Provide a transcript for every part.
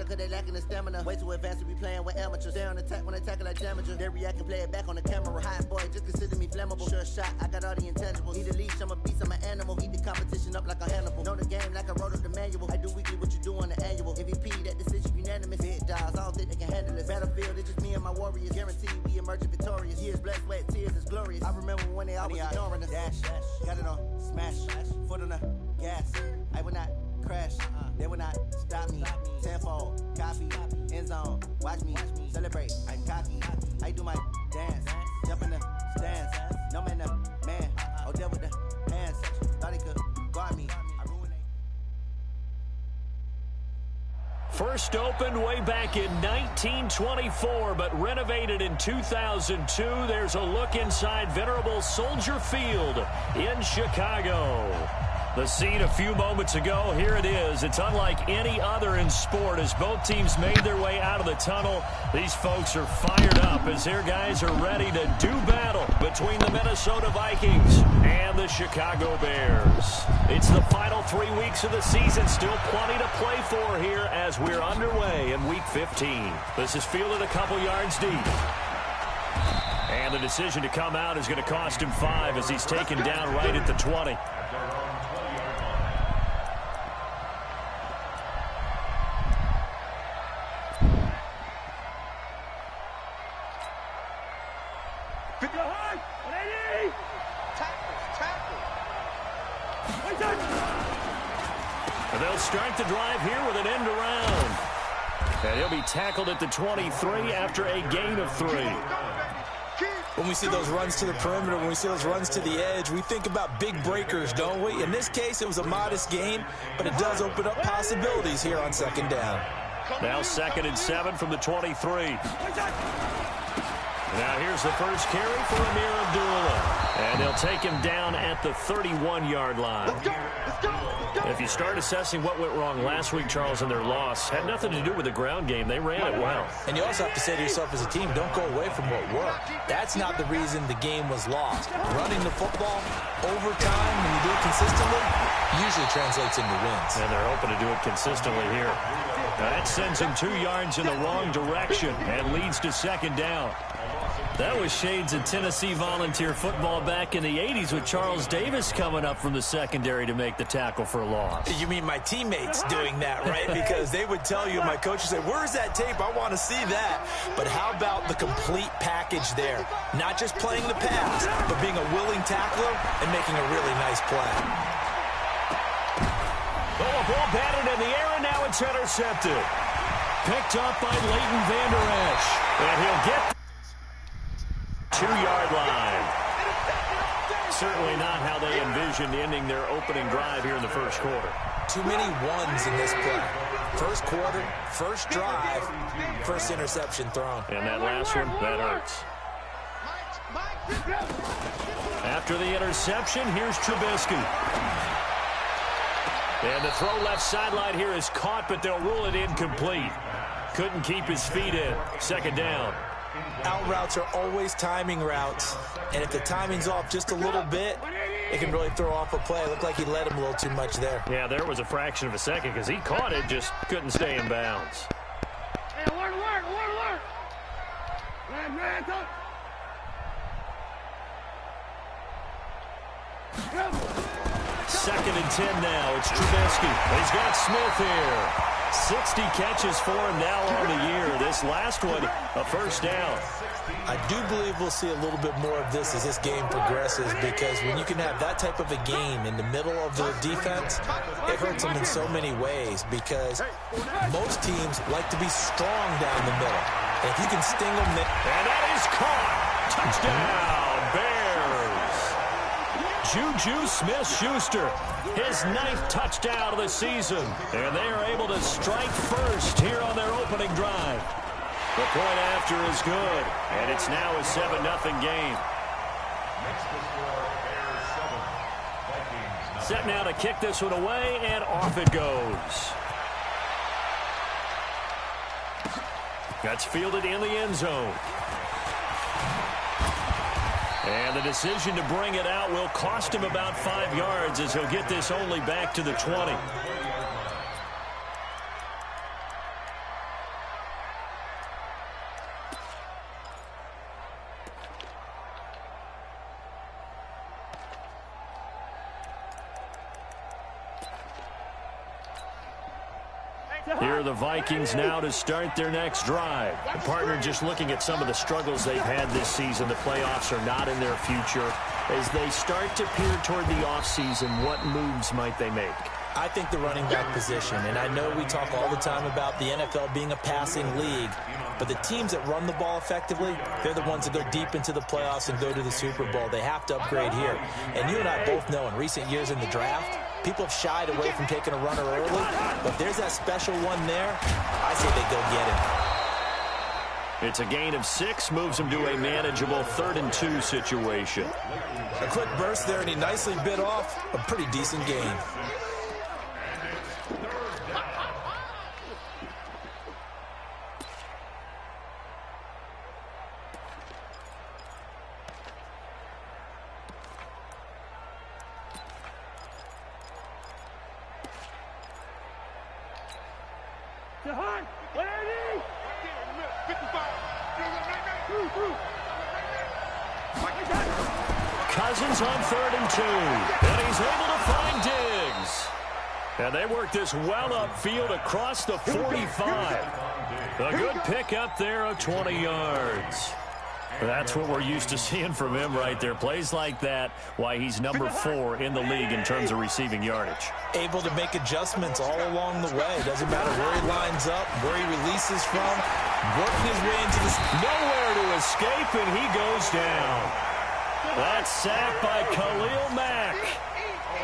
pressure cause they lacking the stamina. Way too advanced to be playing with amateurs. Stay on attack when they tackle like damager. They react and play it back on the camera. Hot boy, just consider me flammable. Sure shot, I got all the intangibles. Need a leash, I'm a beast, I'm an animal. Eat the competition up like a Hannibal. Know the game like I wrote up the manual. I do weekly what you do on the annual. MVP, that decision unanimous. Big dogs, I don't think they can handle it. Battlefield, it's just me and my warriors. Guaranteed we emerging victorious. Years, blood, sweat, tears is glorious. I remember when they always ignoring us. Dash, got it on, smash, foot on the gas. I will not crash, they will not stop me. Tenfold, copy, end zone, watch me celebrate. I'm cocky, I do my dance, jump in the stands. No man, the man, oh, deal with the hands. Thought he could guard me. First opened way back in 1924, but renovated in 2002. There's a look inside venerable Soldier Field in Chicago. The scene a few moments ago, here it is. It's unlike any other in sport. As both teams made their way out of the tunnel, these folks are fired up as their guys are ready to do battle between the Minnesota Vikings and the Chicago Bears. It's the final 3 weeks of the season. Still plenty to play for here as we're underway in Week 15. This is fielded a couple yards deep. And the decision to come out is going to cost him 5 as he's taken down right at the 20. And they'll start the drive here with an end around. And he'll be tackled at the 23 after a gain of 3. When we see those runs to the perimeter, when we see those runs to the edge, we think about big breakers, don't we? In this case, it was a modest gain, but it does open up possibilities here on second down. Now 2nd and 7 from the 23. Now here's the first carry for Amir Abdullah. And they'll take him down at the 31-yard line. If you start assessing what went wrong last week, Charles, in their loss, had nothing to do with the ground game. They ran it well. And you also have to say to yourself as a team, don't go away from what worked. That's not the reason the game was lost. Running the football, overtime, when you do it consistently, usually translates into wins. And they're hoping to do it consistently here. That sends him 2 yards in the wrong direction and leads to second down. That was shades of Tennessee Volunteer football back in the 80s with Charles Davis coming up from the secondary to make the tackle for a loss. You mean my teammates doing that, right? Because they would tell you, my coach would say, where's that tape? I want to see that. But how about the complete package there? Not just playing the pass, but being a willing tackler and making a really nice play. Oh, a ball batted in the air, and now it's intercepted. Picked up by Leighton Vander Esch. And he'll get 2-yard line. Certainly not how they envisioned ending their opening drive here in the first quarter. Too many ones in this play. First quarter, first drive, first interception thrown. And that last one, that hurts. After the interception, here's Trubisky. And the throw left sideline here is caught, but they'll rule it incomplete. Couldn't keep his feet in. Second down. Out routes are always timing routes, and if the timing's off just a little bit, it can really throw off a play. It looked like he let him a little too much there. Yeah, there was a fraction of a second because he caught it, just couldn't stay in bounds. Hey, alert. Man, go. Second and 10 now. It's Trubisky. He's got Smith here. 60 catches for him now on the year. This last one, a first down. I do believe we'll see a little bit more of this as this game progresses, because when you can have that type of a game in the middle of the defense, it hurts them in so many ways, because most teams like to be strong down the middle. And if you can sting them... And that is caught. Touchdown, Bears. Juju Smith-Schuster, his 9th touchdown of the season. And they are able to strike first here on their opening drive. The point after is good, and it's now a 7-0 game. Set now to kick this one away, and off it goes. That's fielded in the end zone. And the decision to bring it out will cost him about 5 yards, as he'll get this only back to the 20. Here are the Vikings now to start their next drive. The partner, just looking at some of the struggles they've had this season, the playoffs are not in their future. As they start to peer toward the offseason, what moves might they make? I think the running back position, and I know we talk all the time about the NFL being a passing league, but the teams that run the ball effectively, they're the ones that go deep into the playoffs and go to the Super Bowl. They have to upgrade here. And you and I both know in recent years in the draft, people have shied away from taking a runner early, but if there's that special one there, I say they go get him. It's a gain of 6, moves him to a manageable 3rd and 2 situation. A quick burst there, and he nicely bit off a pretty decent gain. Cousins on 3rd and 2. And he's able to find Diggs. And they work this well upfield across the 45. A good pickup there of 20 yards. That's what we're used to seeing from him right there. Plays like that, why he's number 4 in the league in terms of receiving yardage. Able to make adjustments all along the way. Doesn't matter where he lines up, where he releases from. Working his way into this. Nowhere to escape, and he goes down. That's sacked by Khalil Mack.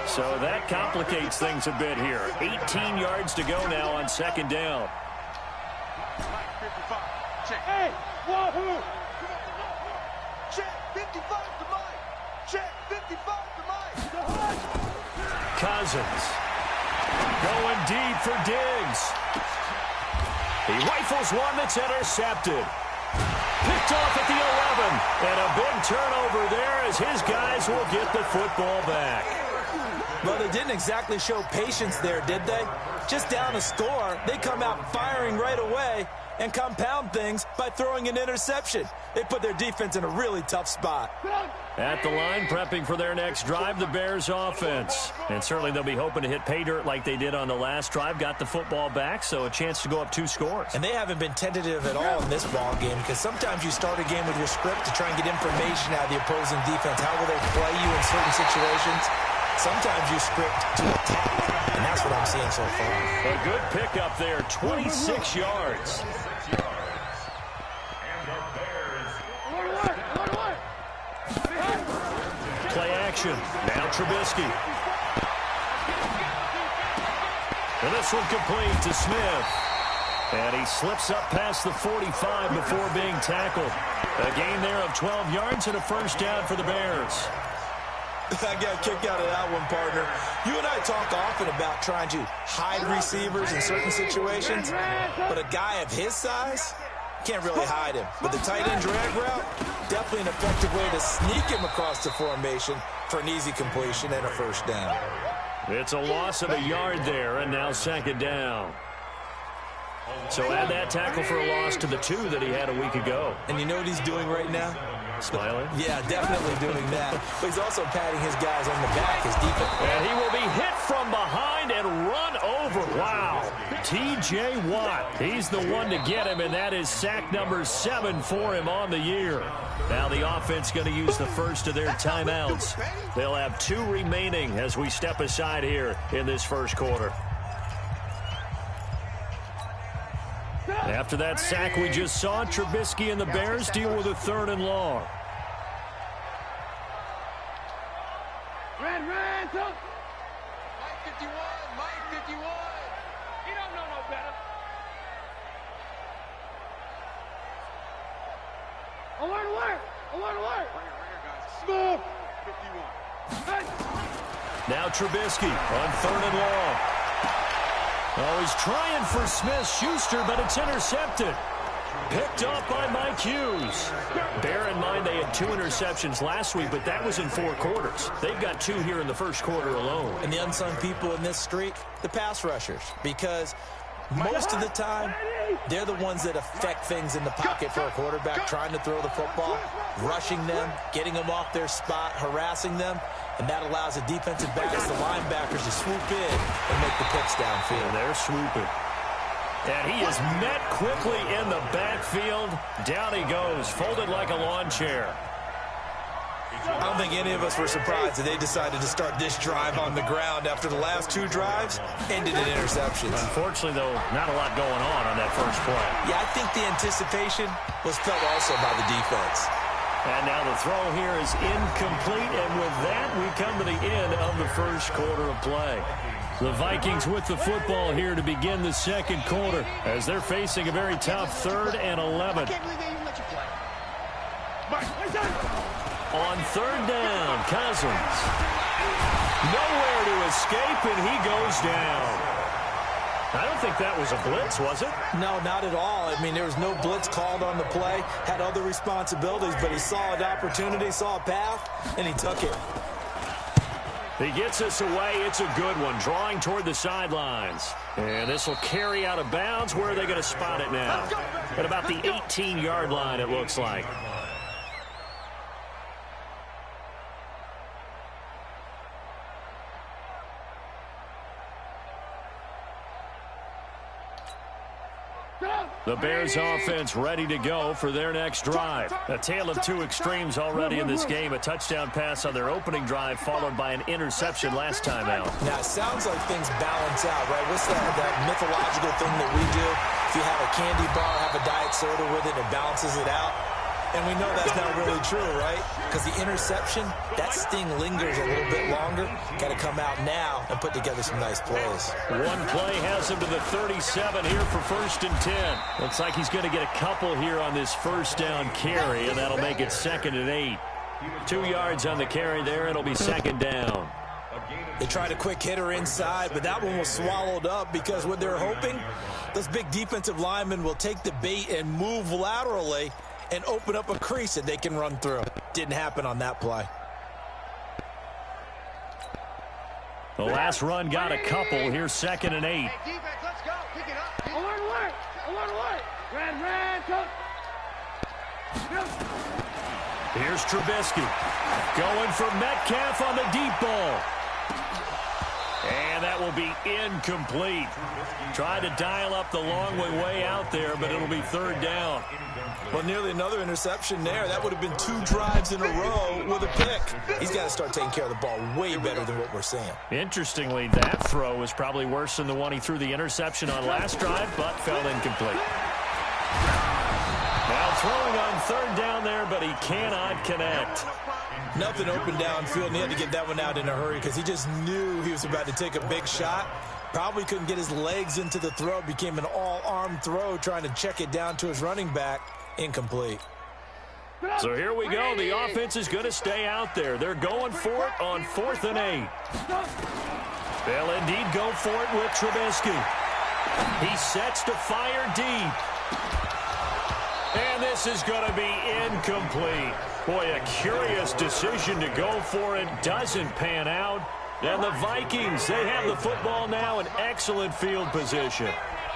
So that complicates things a bit here. 18 yards to go now on 2nd down. Hey, wahoo! Check 55 to Mike. Check 55 to Mike. Cousins going deep for Diggs. He rifles one that's intercepted. Picked off at the 11. And a big turnover there as his guys will get the football back. Well, they didn't exactly show patience there, did they? Just down a score, they come out firing right away and compound things by throwing an interception. They put their defense in a really tough spot. At the line, prepping for their next drive, the Bears offense. And certainly they'll be hoping to hit pay dirt like they did on the last drive. Got the football back, so a chance to go up 2 scores. And they haven't been tentative at all in this ball game, because sometimes you start a game with your script to try and get information out of the opposing defense. How will they play you in certain situations? Sometimes you script to attack, and that's what I'm seeing so far. A good pickup there, 26 yards. Play action. Now Trubisky. And this one complete to Smith. And he slips up past the 45 before being tackled. A gain there of 12 yards and a 1st down for the Bears. I got a kick out of that one, partner. You and I talk often about trying to hide receivers in certain situations, but a guy of his size can't really hide him. But the tight end drag route, definitely an effective way to sneak him across the formation for an easy completion and a 1st down. It's a loss of a yard there, and now 2nd down. So add that tackle for a loss to the 2 that he had a week ago. And you know what he's doing right now? Smiling? Yeah, definitely doing that. But he's also patting his guys on the back, his defense. And he will be hit from behind and run over. Wow. T.J. Watt. He's the one to get him, and that is sack number 7 for him on the year. Now the offense going to use the first of their timeouts. They'll have 2 remaining as we step aside here in this 1st quarter. After that sack we just saw, Trubisky and the Bears deal with a 3rd and long. Red, Mike 51, Mike 51. You don't know no better. Alert! Smooth. 51. Now Trubisky on 3rd and long. Oh, he's trying for Smith-Schuster, but it's intercepted. Picked off by Mike Hughes. Bear in mind they had 2 interceptions last week, but that was in 4 quarters. They've got 2 here in the 1st quarter alone. And the unsung people in this streak, the pass rushers, because most of the time, they're the ones that affect things in the pocket for a quarterback, trying to throw the football, rushing them, getting them off their spot, harassing them, and that allows the defensive backs, the linebackers, to swoop in and make the picks downfield. And they're swooping. And he is met quickly in the backfield. Down he goes, folded like a lawn chair. I don't think any of us were surprised that they decided to start this drive on the ground after the last 2 drives ended in interceptions. Unfortunately, though, not a lot going on that first play. Yeah, I think the anticipation was felt also by the defense. And now the throw here is incomplete, and with that, we come to the end of the first quarter of play. The Vikings with the football here to begin the second quarter as they're facing a very tough 3rd and 11. On 3rd down, Cousins. Nowhere to escape, and he goes down. I don't think that was a blitz, was it? No, not at all. I mean, there was no blitz called on the play, had other responsibilities, but he saw an opportunity, saw a path, and he took it. He gets us away. It's a good one, drawing toward the sidelines. And this will carry out of bounds. Where are they going to spot it now? At about the 18-yard line, it looks like. The Bears offense ready to go for their next drive. A tale of 2 extremes already in this game. A touchdown pass on their opening drive followed by an interception last time out. Now, it sounds like things balance out, right? What's that mythological thing that we do? If you have a candy bar, have a diet soda with it, it balances it out. And we know that's not really true, right? Because the interception, that sting lingers a little bit longer. Got to come out now and put together some nice plays. One play has him to the 37 here for 1st and 10. Looks like he's going to get a couple here on this first down carry, and that'll make it 2nd and 8. 2 yards on the carry there. It'll be 2nd down. They tried a quick hitter inside, but that one was swallowed up because what they're hoping, those big defensive linemen will take the bait and move laterally and open up a crease that they can run through. Didn't happen on that play. The last run got a couple. Here's 2nd and 8. Hey, defense, let's go. Pick it up. Alert. Ran, coach. Here's Trubisky. Going for Metcalf on the deep ball. And that will be incomplete. Tried to dial up the long way out there, but it'll be 3rd down. Well, nearly another interception there. That would have been 2 drives in a row with a pick. He's got to start taking care of the ball way better than what we're seeing. Interestingly, that throw was probably worse than the one he threw the interception on last drive, but fell incomplete. Now throwing on 3rd down there, but he cannot connect. Nothing open downfield, and he had to get that one out in a hurry because he just knew he was about to take a big shot. Probably couldn't get his legs into the throw. Became an all-arm throw trying to check it down to his running back. Incomplete. So here we go. The offense is going to stay out there. They're going for it on 4th and 8. They'll indeed go for it with Trubisky. He sets to fire deep. And this is going to be incomplete. Boy, a curious decision to go for it. Doesn't pan out. And the Vikings, they have the football now in excellent field position.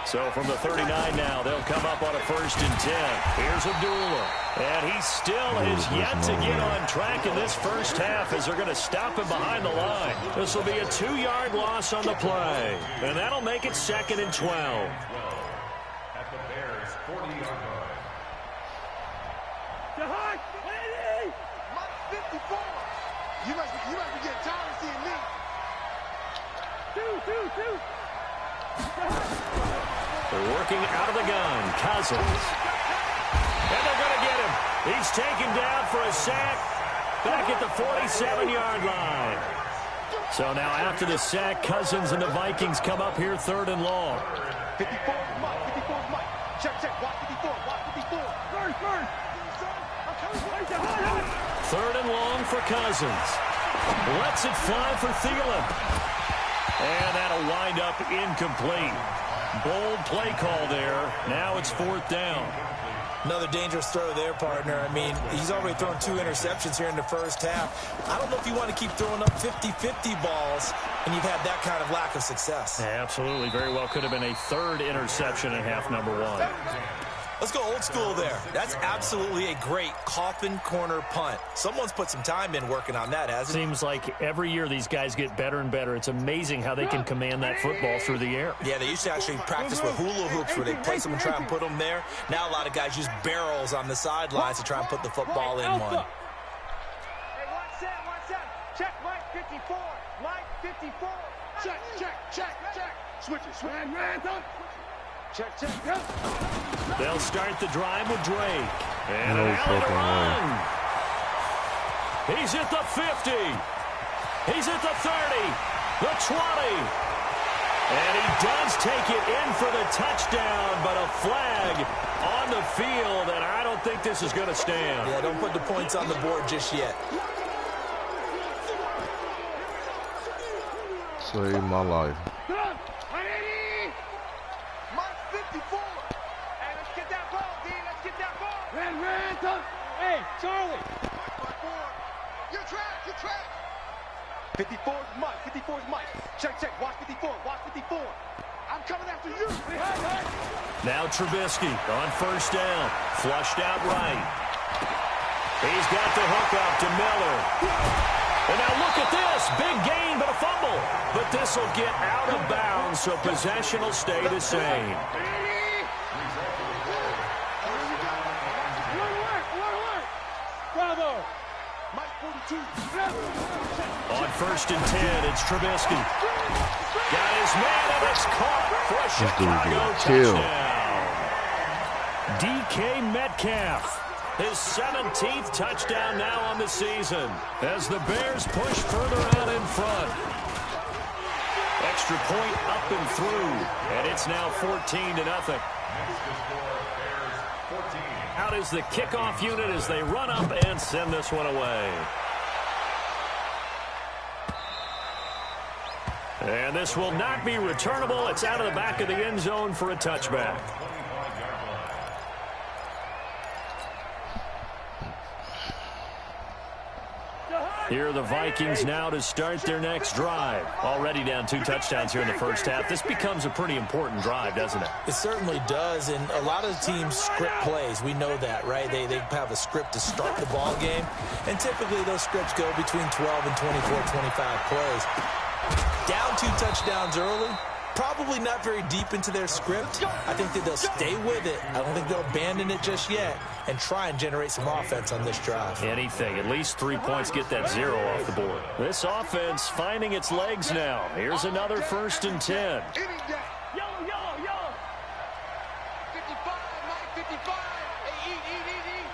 So from the 39 now, they'll come up on a 1st and 10. Here's Abdullah. And he still has yet to get on track in this first half as they're going to stop him behind the line. This will be a 2-yard loss on the play. And that'll make it 2nd and 12. At the Bears' 40-yard line. Jahad, Andy! 54! You must be getting tired of seeing me. Two. They're working out of the gun. Cousins. And they're going to get him. He's taken down for a sack back at the 47-yard line. So now after the sack, Cousins and the Vikings come up here 3rd and long. 54 Mike. Check. Watch 54. First. 3rd and long for Cousins. Lets it fly for Thielen. And that'll wind up incomplete. Bold play call there. Now it's 4th down. Another dangerous throw there, partner. I mean, he's already thrown 2 interceptions here in the first half. I don't know if you want to keep throwing up 50-50 balls and you've had that kind of lack of success. Absolutely. Very well could have been a 3rd interception in half number 1. Let's go old school there. That's absolutely a great coffin corner punt. Someone's put some time in working on that, hasn't it? Seems like every year these guys get better and better. It's amazing how they can command that football through the air. Yeah, they used to actually practice with hula hoops where they place them and try and put them there. Now a lot of guys use barrels on the sidelines to try and put the football in one. Hey, one set. Check Mike 54. Mike 54. Check. Switch it. Check. They'll start the drive with Drake. And No an alley to fucking run. He's at the 50. He's at the 30. The 20. And he does take it in for the touchdown, but a flag on the field, and I don't think this is going to stand. Yeah, don't put the points on the board just yet. Save my life. Hey, Charlie! You're trapped! 54 is Mike. 54 is Mike. Check. Watch 54. I'm coming after you. Now Trubisky on first down. Flushed out right. He's got the hook up to Miller. And now look at this. Big gain, but a fumble. But this will get out of bounds, so possession will stay the same. Bravo! Mike 42. On first and 10, it's Trubisky. Got his man, and it's caught for a Chicago touchdown. DK Metcalf, his 17th touchdown now on the season as the Bears push further out in front. Extra point up and through, and it's now 14-0. Out is the kickoff unit as they run up and send this one away. And this will not be returnable. It's out of the back of the end zone for a touchback. Here are the Vikings now to start their next drive. Already down 2 touchdowns here in the first half. This becomes a pretty important drive, doesn't it? It certainly does, and a lot of teams script plays. We know that, right? They have a script to start the ball game, and typically those scripts go between 12 and 24, 25 plays. Down 2 touchdowns early, probably not very deep into their script. I think that they'll stay with it. I don't think they'll abandon it just yet and try and generate some offense on this drive. Anything. At least 3 points, get that 0 off the board. This offense finding its legs now. Here's another first and 10. Yellow. 55, Mike 55. Hey, eat.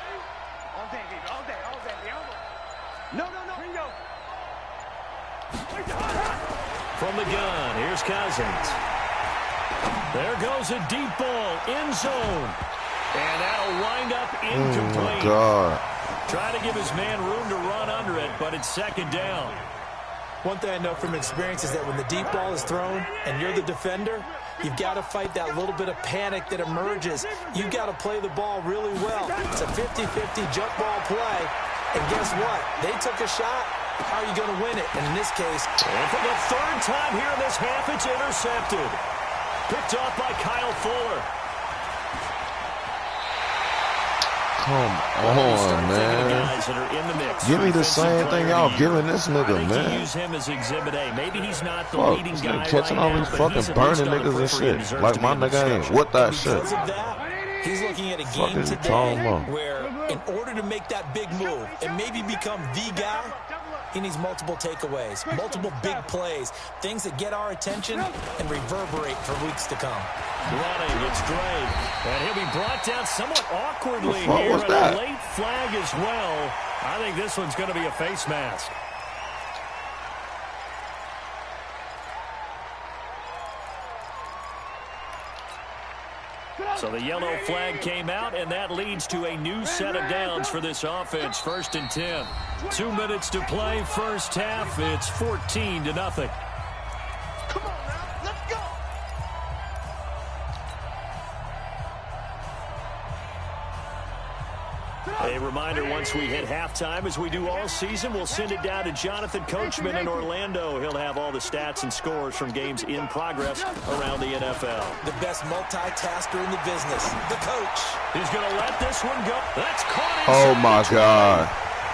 All day, baby. No. Bingo. From the gun, here's Cousins. There goes a deep ball, end zone. And that'll wind up incomplete. Oh, my God. Trying to give his man room to run under it, but it's second down. One thing I know from experience is that when the deep ball is thrown and you're the defender, you've got to fight that little bit of panic that emerges. You've got to play the ball really well. It's a 50-50 jump ball play. And guess what? They took a shot. How are you going to win it? And in this case... And for the 3rd time here in this half, it's intercepted. Picked off by Kyle Fuller. Come on, man. Give me the same thing y'all giving this nigga, man. Use him as exhibit A. Maybe he's not the leading guy catching all these fucking burning niggas and shit. Like my nigga ain't with that shit. He's looking at a game today where in order to make that big move and maybe become the guy, he needs multiple takeaways, multiple big plays, things that get our attention and reverberate for weeks to come. Running, it's Drake. And he'll be brought down somewhat awkwardly here. And a late flag as well. I think this one's going to be a face mask. So the yellow flag came out, and that leads to a new set of downs for this offense. 1st and 10. 2 minutes to play, first half. It's 14-0. Come on now, let's go. A reminder, once we hit halftime, as we do all season, we'll send it down to Jonathan Coachman in Orlando. He'll have all the stats and scores from games in progress around the NFL. The best multitasker in the business, the coach. He's going to let this one go. That's caught. Oh, my God.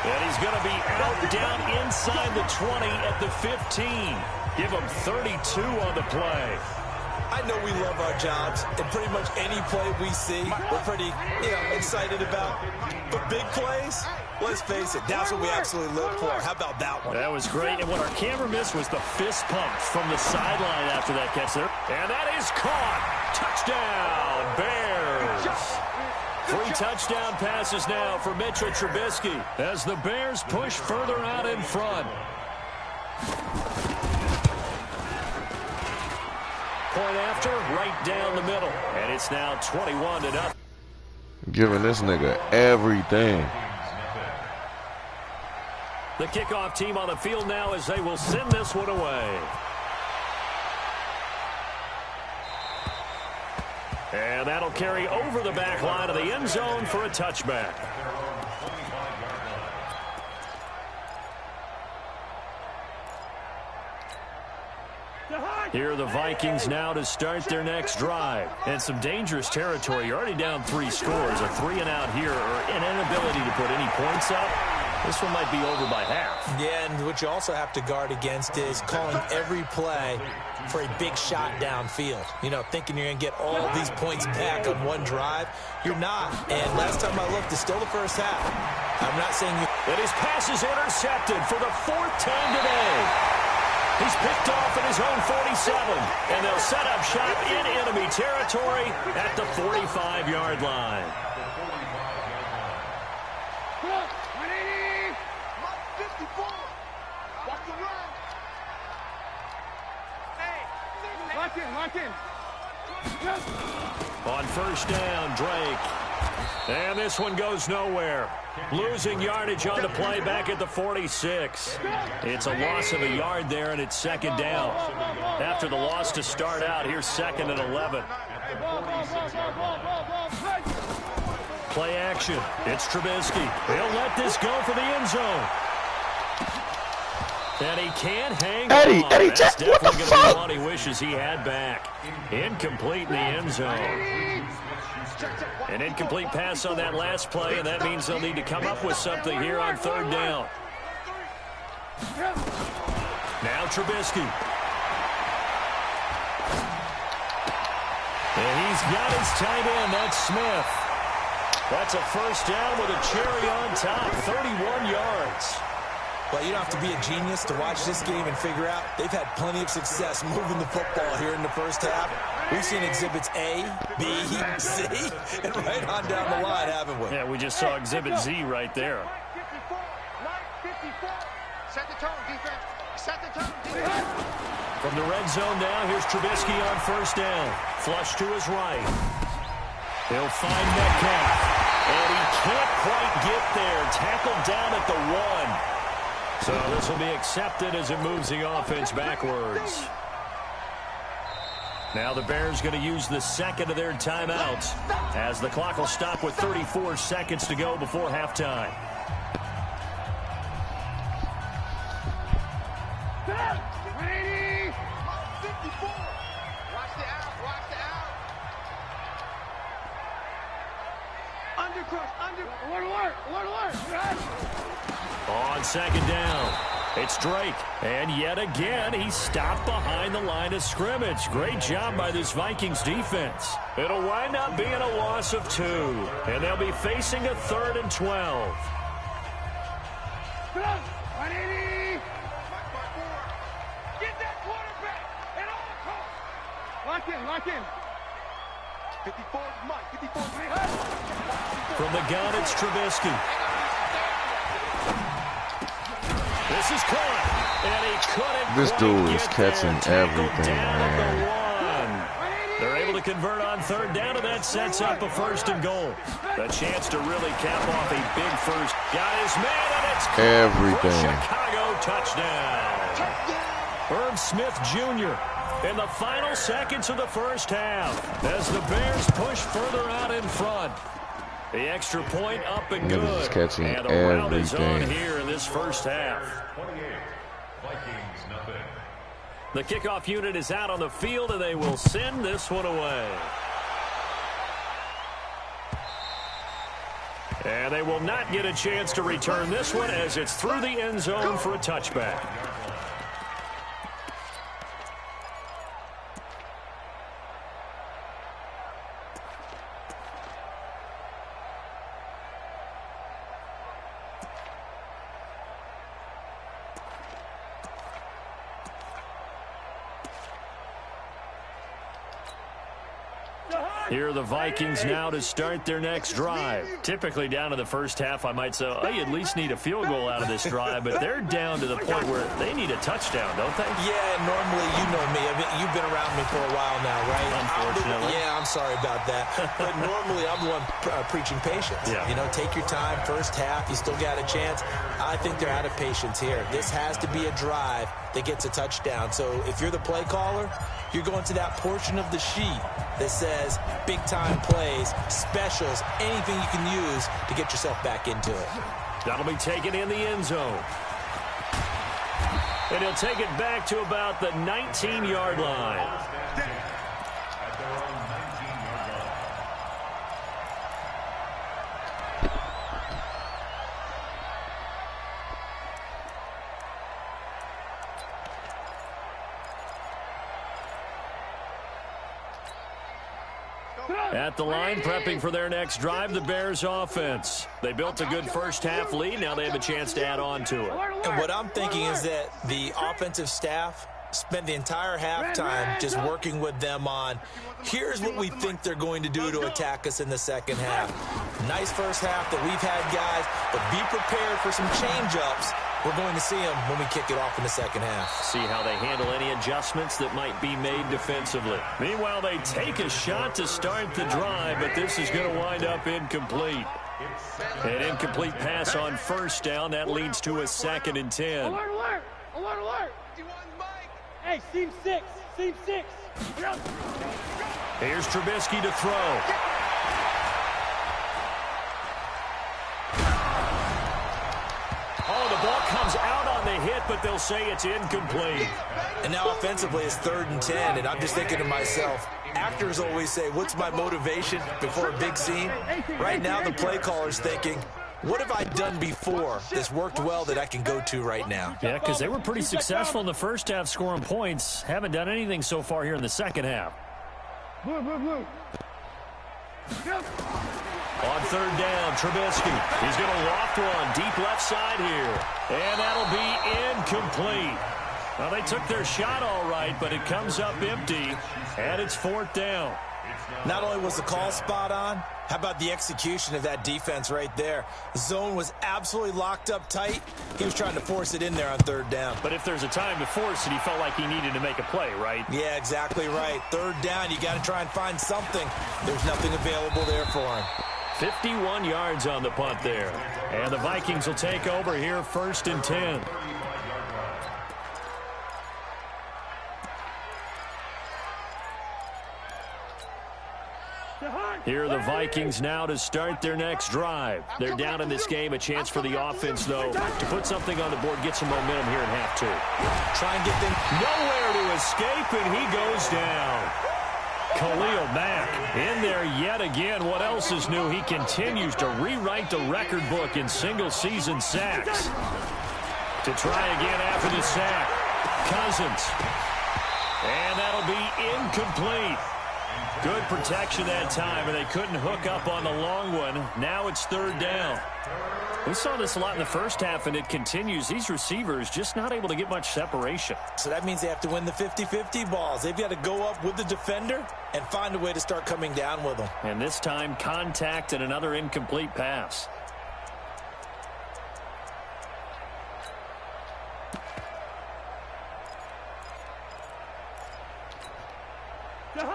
And he's going to be out down inside the 20 at the 15. Give him 32 on the play. I know we love our jobs, and pretty much any play we see, we're pretty, excited about. But big plays, let's face it, that's what we absolutely live for. How about that one? That was great, and what our camera missed was the fist pump from the sideline after that catch there. And that is caught. Touchdown, Bears. 3 touchdown passes now for Mitchell Trubisky as the Bears push further out in front. Point after, right down the middle. And it's now 21-0. Giving this nigga everything. The kickoff team on the field now as they will send this one away. And that'll carry over the back line of the end zone for a touchback. Here are the Vikings now to start their next drive. And some dangerous territory. You're already down 3 scores. A 3-and-out here or an inability to put any points up. This one might be over by half. Yeah, and what you also have to guard against is calling every play for a big shot downfield. Thinking you're going to get all these points back on one drive. You're not. And last time I looked, it's still the first half. I'm not saying you... And his pass is intercepted for the 4th time today. He's picked off at his own 47, and they'll set up shop in enemy territory at the 45-yard line. 54. Watch the run. Hey, lock in. On first down, Drake. And this one goes nowhere. Losing yardage on the play back at the 46. It's a loss of a yard there, and it's 2nd down. After the loss to start out, here's 2nd and 11. Play action. It's Trubisky. He'll let this go for the end zone. And he can't hang on. That's definitely going to be one he wishes he had back. Incomplete in the end zone. An incomplete pass on that last play, and that means they'll need to come up with something here on 3rd down. Now Trubisky. And he's got his tight end. That's Smith. That's a first down with a cherry on top. 31 yards. Well, you don't have to be a genius to watch this game and figure out they've had plenty of success moving the football here in the first half. We've seen exhibits A, B, C, and right on down the line, haven't we? Yeah, we just saw exhibit Z right there. 54. Set the tone, defense. Set the tone, defense. From the red zone now, here's Trubisky on first down. Flush to his right. He'll find Metcalf. And he can't quite get there. Tackled down at the 1. So this will be accepted as it moves the offense backwards. Now the Bears going to use the 2nd of their timeouts as the clock will stop with 34 seconds to go before halftime. On 2nd down, it's Drake. And yet again, he's stopped behind the line of scrimmage. Great job by this Vikings defense. It'll wind up being a loss of 2. And they'll be facing a 3rd and 12. Get that quarterback at all costs. Lock in. 54 is Mike. 54 is Mike. From the gun, it's Trubisky. This is caught, and he couldn't. This dude is catching everything, man. They're able to convert on 3rd down, and that sets up a 1st and goal. A chance to really cap off a big first. Got his man, and it's everything. Chicago touchdown. Herb Smith Jr. in the final seconds of the first half as the Bears push further out in front. The extra point up and good. Niggas is catching and a rout is on everything here in this first half. 28, Vikings nothing. The kickoff unit is out on the field, and they will send this one away. And they will not get a chance to return this one as it's through the end zone for a touchback. Here are the Vikings now to start their next drive. Typically down to the first half, I might say, oh, you at least need a field goal out of this drive, but they're down to the point where they need a touchdown, don't they? Yeah, normally, you know me. I mean, you've been around me for a while now, right? Unfortunately. I'm sorry about that. But normally, I'm the one preaching patience. Yeah. You know, take your time, first half, you still got a chance. I think they're out of patience here. This has to be a drive that gets a touchdown. So if you're the play caller, you're going to that portion of the sheet that says big-time plays, specials, anything you can use to get yourself back into it. That'll be taken in the end zone. And he'll take it back to about the 19-yard line. At the line, prepping for their next drive, the Bears offense. They built a good first half lead. Now they have a chance to add on to it. And what I'm thinking is that the offensive staff spent the entire halftime just working with them on, here's what we think they're going to do to attack us in the second half. Nice first half that we've had, guys, but be prepared for some change-ups. We're going to see them when we kick it off in the second half. See how they handle any adjustments that might be made defensively. Meanwhile, they take a shot to start the drive, but this is going to wind up incomplete. An incomplete pass on first down. That leads to a 2nd and 10. Alert, alert! Alert, alert! Hey, seam 6. Seam 6. Here's Trubisky to throw. Oh, the ball comes out on the hit, but they'll say it's incomplete. And now offensively it's 3rd and 10, and I'm just thinking to myself, actors always say, what's my motivation before a big scene? Right now the play caller's thinking, what have I done before that's worked well that I can go to right now? Yeah, because they were pretty successful in the first half scoring points. Haven't done anything so far here in the second half. Blue, blue, blue. On 3rd down, Trubisky. He's going to loft one deep left side here. And that'll be incomplete. Well, they took their shot all right, but it comes up empty, and it's 4th down. Not only was the call spot on, how about the execution of that defense right there? The zone was absolutely locked up tight. He was trying to force it in there on 3rd down. But if there's a time to force it, he felt like he needed to make a play, right? Yeah, exactly right. 3rd down, you got to try and find something. There's nothing available there for him. 51 yards on the punt there. And the Vikings will take over here 1st and 10. Here are the Vikings now to start their next drive. They're down in this game. A chance for the offense, though, to put something on the board, get some momentum here in half 2. Try and get them nowhere to escape, and he goes down. Khalil Mack in there yet again. What else is new? He continues to rewrite the record book in single-season sacks. To try again after the sack, Cousins. And that'll be incomplete. Good protection that time, and they couldn't hook up on the long one. Now it's 3rd down. We saw this a lot in the first half, and it continues. These receivers just not able to get much separation. So that means they have to win the 50-50 balls. They've got to go up with the defender and find a way to start coming down with them. And this time, contact and another incomplete pass.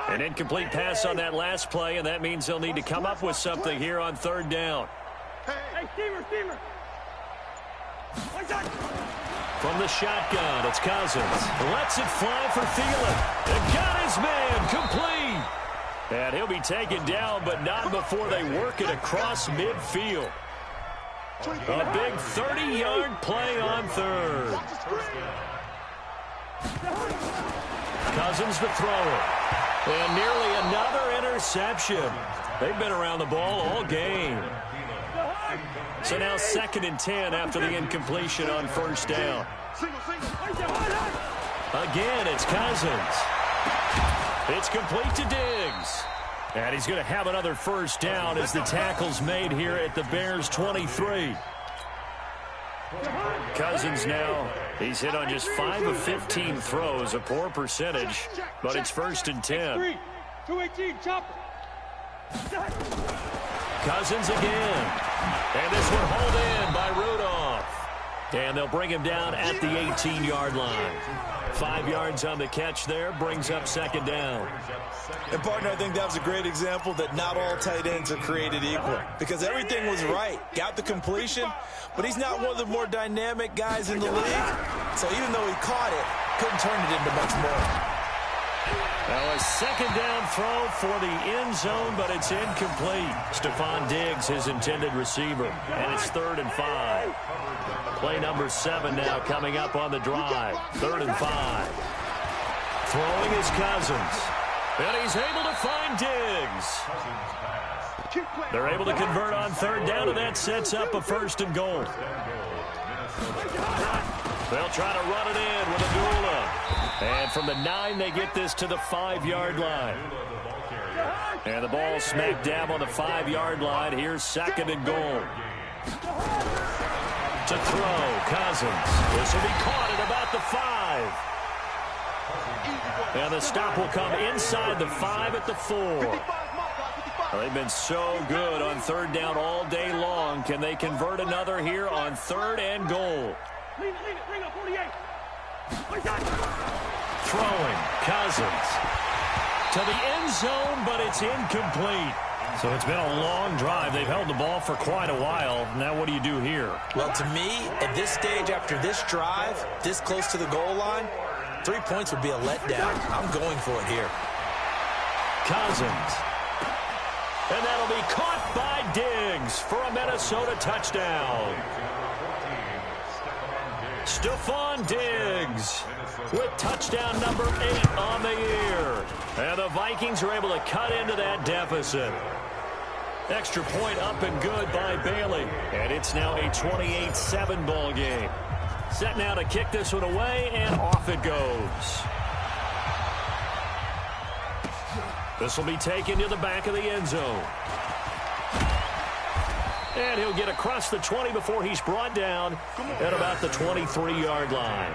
An incomplete pass on that last play, and that means they'll need to come up with something here on 3rd down. Hey, steamer, steamer. From the shotgun, it's Cousins. Lets it fly for Thielen. And got his man complete. And he'll be taken down, but not before they work it across midfield. A big 30-yard play on third. Cousins to throw it. And nearly another interception. They've been around the ball all game. So now 2nd and 10 after the incompletion on first down. Again, it's Cousins. It's complete to Diggs. And he's going to have another first down as the tackle's made here at the Bears' 23. Cousins now, he's hit on just 5 of 15 throws, a poor percentage, but it's 1st and 10. 218, chopper. Cousins again. And this one hauled in by Rudolph. And they'll bring him down at the 18-yard line. 5 yards on the catch there, brings up 2nd down. And, partner, I think that was a great example that not all tight ends are created equal. Because everything was right. Got the completion, but he's not one of the more dynamic guys in the league. So even though he caught it, couldn't turn it into much more. Now a 2nd down throw for the end zone, but it's incomplete. Stephon Diggs, his intended receiver. And it's 3rd and 5. Play number 7 now coming up on the drive. 3rd and 5. Throwing is Cousins. And he's able to find Diggs. They're able to convert on 3rd down, and that sets up a 1st and goal. They'll try to run it in with Abdullah. And from the 9, they get this to the 5-yard line. And the ball smack dab on the 5-yard line. Here's 2nd and goal. To throw, Cousins. This will be caught at about the 5. And the stop will come inside the 5 at the 4. Well, they've been so good on 3rd down all day long. Can they convert another here on 3rd and goal? Throwing, Cousins. To the end zone, but it's incomplete. So it's been a long drive. They've held the ball for quite a while. Now what do you do here? Well, to me, at this stage after this drive, this close to the goal line, 3 points would be a letdown. I'm going for it here. Cousins. And that'll be caught by Diggs for a Minnesota touchdown. Stephon Diggs with touchdown number 8 on the year. And the Vikings are able to cut into that deficit. Extra point up and good by Bailey. And it's now a 28-7 ball game. Set now to kick this one away, and off it goes. This will be taken to the back of the end zone. And he'll get across the 20 before he's brought down at about the 23-yard line.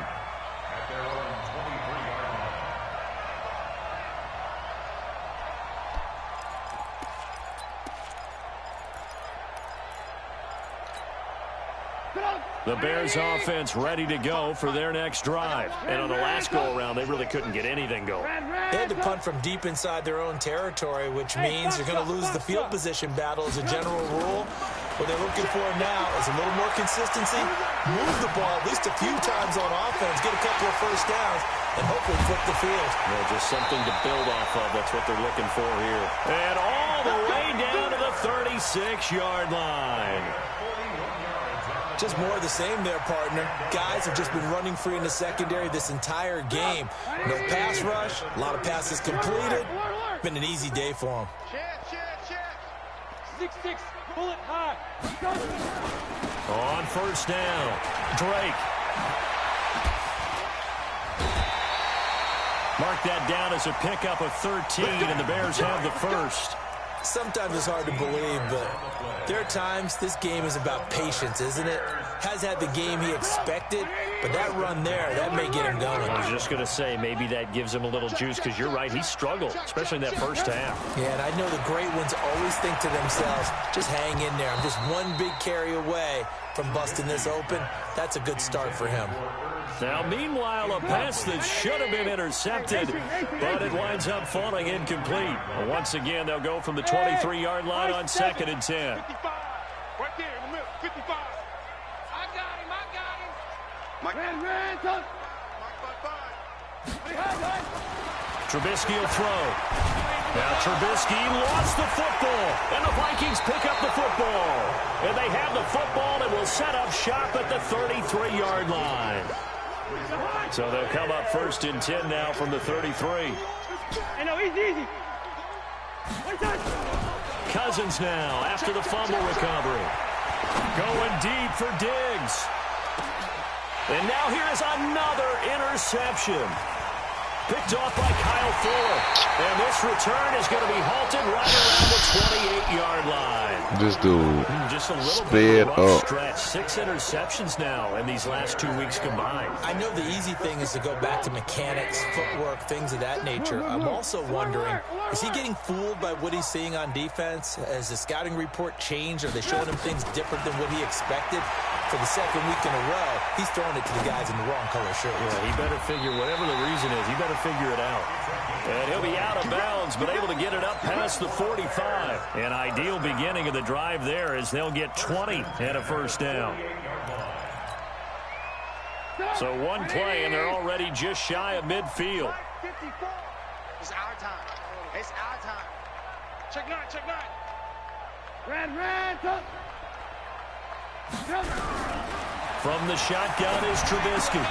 The Bears offense ready to go for their next drive. And on the last go-around, they really couldn't get anything going. They had to punt from deep inside their own territory, which means they're going to lose the field position battle as a general rule. What they're looking for now is a little more consistency, move the ball at least a few times on offense, get a couple of first downs, and hopefully flip the field. Yeah, just something to build off of. That's what they're looking for here. And all the way down to the 36-yard line. Just more of the same there, partner. Guys have just been running free in the secondary this entire game. No pass rush, a lot of passes completed. Been an easy day for them. Check. 6-6, bullet high. On first down, Drake. Mark that down as a pickup of 13, and the Bears have the first. Sometimes it's hard to believe, but there are times this game is about patience, isn't it? Has had the game he expected, but that run there, that may get him going. I was just going to say, maybe that gives him a little juice, because you're right, he struggled, especially in that first half. Yeah, and I know the great ones always think to themselves, just hang in there. I'm just one big carry away from busting this open. That's a good start for him. Now, meanwhile, a pass that should have been intercepted, but it winds up falling incomplete. Once again, they'll go from the 23-yard line on 2nd and 10. 55. Right there in the middle, 55. I got him. Red, Trubisky will throw. Now Trubisky lost the football, and the Vikings pick up the football. And they have the football and will set up shop at the 33-yard line. So they'll come up 1st and 10 now from the 33. Easy. Cousins now after the fumble recovery. Going deep for Diggs. And now here is another interception. Picked off by Kyle Fuller. And this return is going to be halted right around the 28-yard line. This dude just a little sped bit of a rough up. stretch. 6 interceptions now in these last 2 weeks combined. I know the easy thing is to go back to mechanics, footwork, things of that nature. I'm also wondering, is he getting fooled by what he's seeing on defense? Has the scouting report changed? Are they showing him things different than what he expected? For the second week in a row, he's throwing it to the guys in the wrong color shirts. Yeah, he better figure, whatever the reason is, he better figure it out. And he'll be out of bounds, but able to get it up past the 45. An ideal beginning of the drive there as they'll get 20 and a first down. So one play, and they're already just shy of midfield. 54. It's our time. It's our time. Check 9. Red. From the shotgun is Trubisky.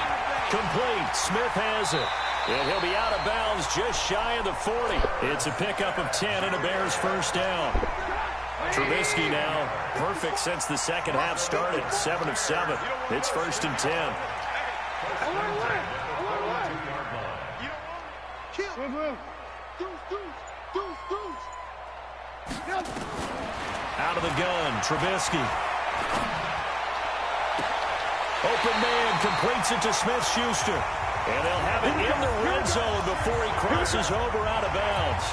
Complete. Smith has it. And he'll be out of bounds just shy of the 40. It's a pickup of 10 and a Bears first down. Trubisky now perfect since the second half started. 7 of 7. It's 1st and 10. Out of the gun, Trubisky. Open man completes it to Smith-Schuster. And they'll have it in the red zone before he crosses over out of bounds.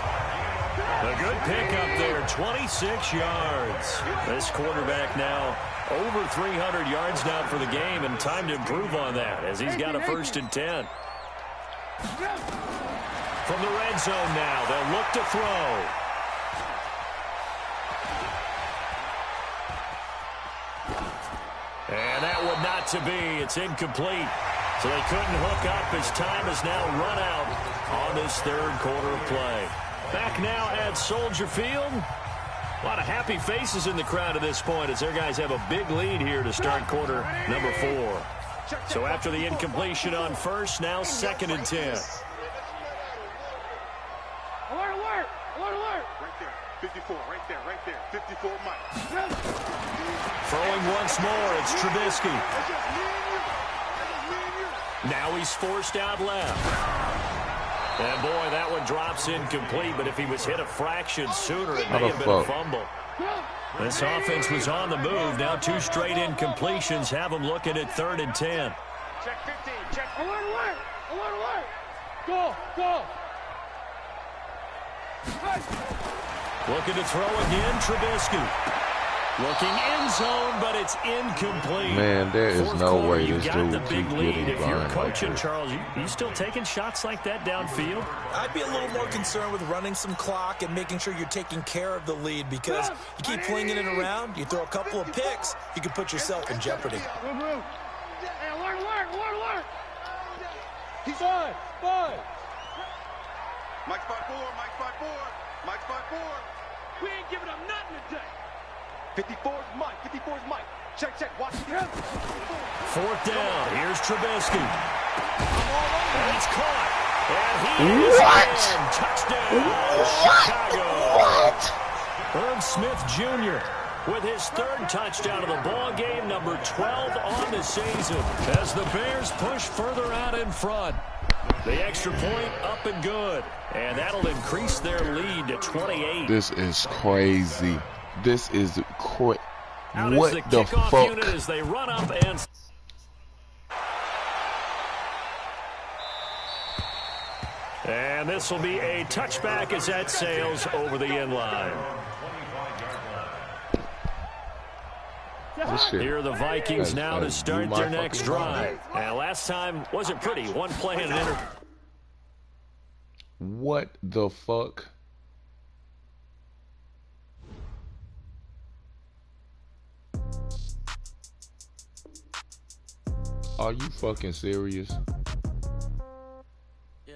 A good pickup there, 26 yards. This quarterback now over 300 yards now for the game, and time to improve on that as he's got a 1st and 10. From the red zone now, they'll look to throw. And that would not to be. It's incomplete. So they couldn't hook up as time has now run out on this 3rd quarter of play. Back now at Soldier Field. A lot of happy faces in the crowd at this point as their guys have a big lead here to start quarter number 4. So after the incompletion on first, now 2nd and 10. Alert. Right there. 54, right there. 54, Mike. Throwing once more, it's Trubisky. Now he's forced out left. And boy, that one drops incomplete, but if he was hit a fraction sooner, it may have been a fumble. This offense was on the move. Now 2 straight incompletions have them looking at 3rd and 10. Check 15. Check. Alert. Go. Looking to throw again, Trubisky. Looking end zone, but it's incomplete. Man, there is no way this dude the big keep lead. getting If you're behind coaching, like Charles, you still taking shots like that downfield? I'd be a little more concerned with running some clock and making sure you're taking care of the lead, because you keep flinging it around, you throw a couple of picks, you can put yourself in jeopardy. Alert. He's on. Mike's 5'4. We ain't giving up nothing today. 54's Mike. Check. Watch it. 4th down. Here's Trubisky. And it's caught. And he is in. Touchdown, Chicago. Herb Smith Jr. with his 3rd touchdown of the ball game, number 12 on the season, as the Bears push further out in front. The extra point up and good, and that'll increase their lead to 28. This is crazy. This is what the fuck? Unit as they run up and this will be a touchback as that sails over the end line. Here are the Vikings now to start their next drive. And last time wasn't pretty. One play and an interview. What the fuck? Are you fucking serious? Yeah.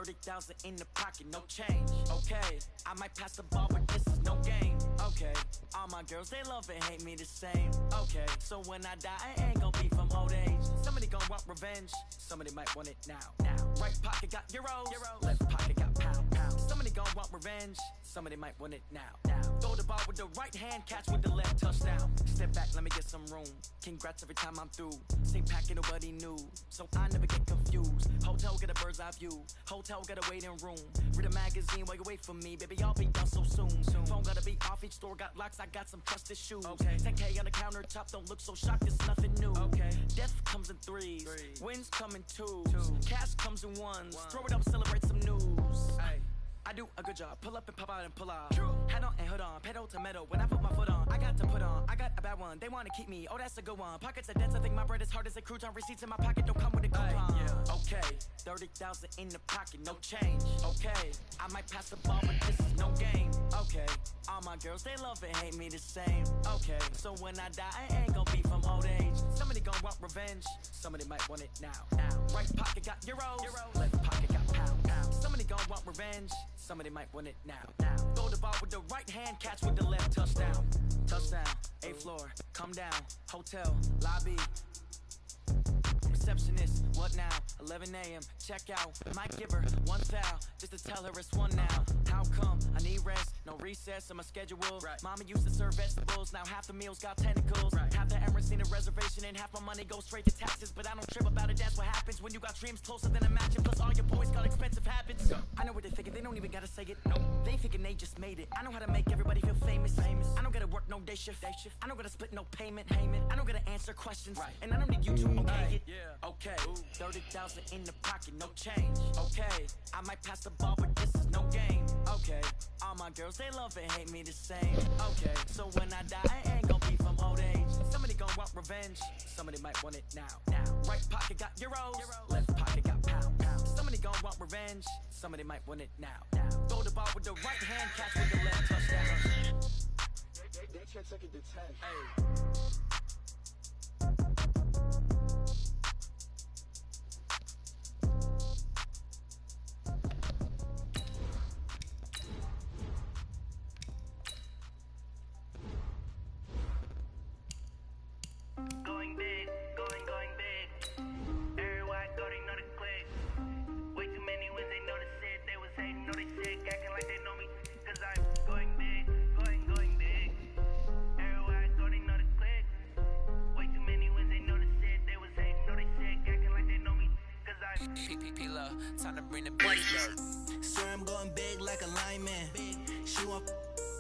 30,000 in the pocket, no change. Okay, I might pass the ball, but this is no game. Okay, all my girls, they love and hate me the same. Okay, so when I die, I ain't gon' be from old age. Somebody gon' want revenge, somebody might want it now. Right pocket got euros, left pocket got pound. Somebody gon' want revenge, somebody might want it now. Throw the ball with the right hand, catch with the left, touchdown. Step back, let me get some room. Congrats every time I'm through. Same packet, nobody knew, so I never get confused. Hotel get a bird's eye view, hotel get a waiting room. Read a magazine while you wait for me, baby, I'll be done so soon. Phone gotta be off, each store got locks, I got some trusted shoes. 10K on the countertop, don't look so shocked, it's nothing new. Death comes in threes, wins come in twos, cash comes in ones. Throw it up, celebrate some news. I do a good job, pull up and pop out and pull out. Head on and hood on, pedal to metal. When I put my foot on, I got to put on. I got a bad one, they wanna keep me, oh that's a good one. Pockets are dense, I think my bread is hard as a crouton. Receipts in my pocket don't come with a coupon. Okay, 30,000 in the pocket, no change. Okay, I might pass the ball, but this is no game. Okay, all my girls, they love and hate me the same. Okay, so when I die, I ain't gon' be from old age. Somebody gon' want revenge, somebody might want it now. Right pocket got euros, left pocket got pound. Somebody gon' want revenge, somebody might want it now. Throw the ball with the right hand, catch with the left, touchdown. Touchdown, 8th floor, come down, hotel, lobby. Receptionist, what now? 11 a.m., check out. Might give her one foul, just to tell her it's one now. How come? I need rest, no recess in my schedule. Mama used to serve vegetables, now half the meals got tentacles. Half the Emirates need a reservation and half my money goes straight to taxes. But I don't trip about it, that's what happens when you got dreams closer than a match. And plus all your boys got expensive habits. I know what they're thinking, they don't even gotta say it. No, they thinking they just made it. I know how to make everybody feel famous. I don't gotta work no day shift. I don't gotta split no payment. I don't gotta answer questions. And I don't need you to okay it. Okay, 30,000 in the pocket, no change. Okay, I might pass the ball, but this is no game. Okay, all my girls, they love and hate me the same. Okay, so when I die, I ain't gon' be from old age. Somebody gon' want revenge, somebody might want it now. Right pocket got euros, left pocket got pound. Somebody gon' want revenge, somebody might want it now. Throw the ball with the right hand, catch with the left, touchdown. They can't take it to 10. Going big, going big. Everywhere I go, they know the click. Way too many wins, they know the shit. They was hating, know they sick, acting like they know me. Cause I'm going big, going big. Everywhere I go, they know the click. Way too many wins, they know the shit. They was hating, know they sick, acting like they know me. Cause I'm P-P-P-Love, time to bring the big shirt. Swear I'm going big like a lineman. She want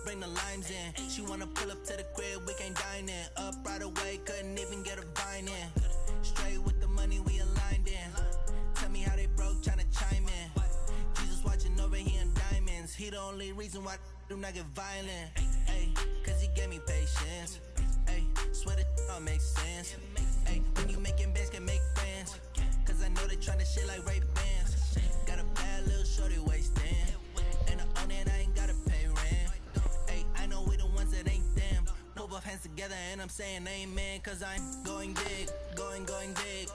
bring the limes in. She wanna pull up to the crib, we can't dine in. Up right away, couldn't even get a vine in. Straight with the money, we aligned in. Tell me how they broke, tryna chime in. Jesus watching over here in diamonds. He the only reason why I do not get violent. Ay, cause he gave me patience. Ay, swear that all makes sense. Ay, when you making bands, can make friends. Cause I know they tryna shit like Ray Bans. Got a bad little shorty wasting. And I own it, I ain't gotta pay rent. Ay, I know we the ones that ain't them. Put both hands together and I'm saying amen. Cause I'm going big, going big.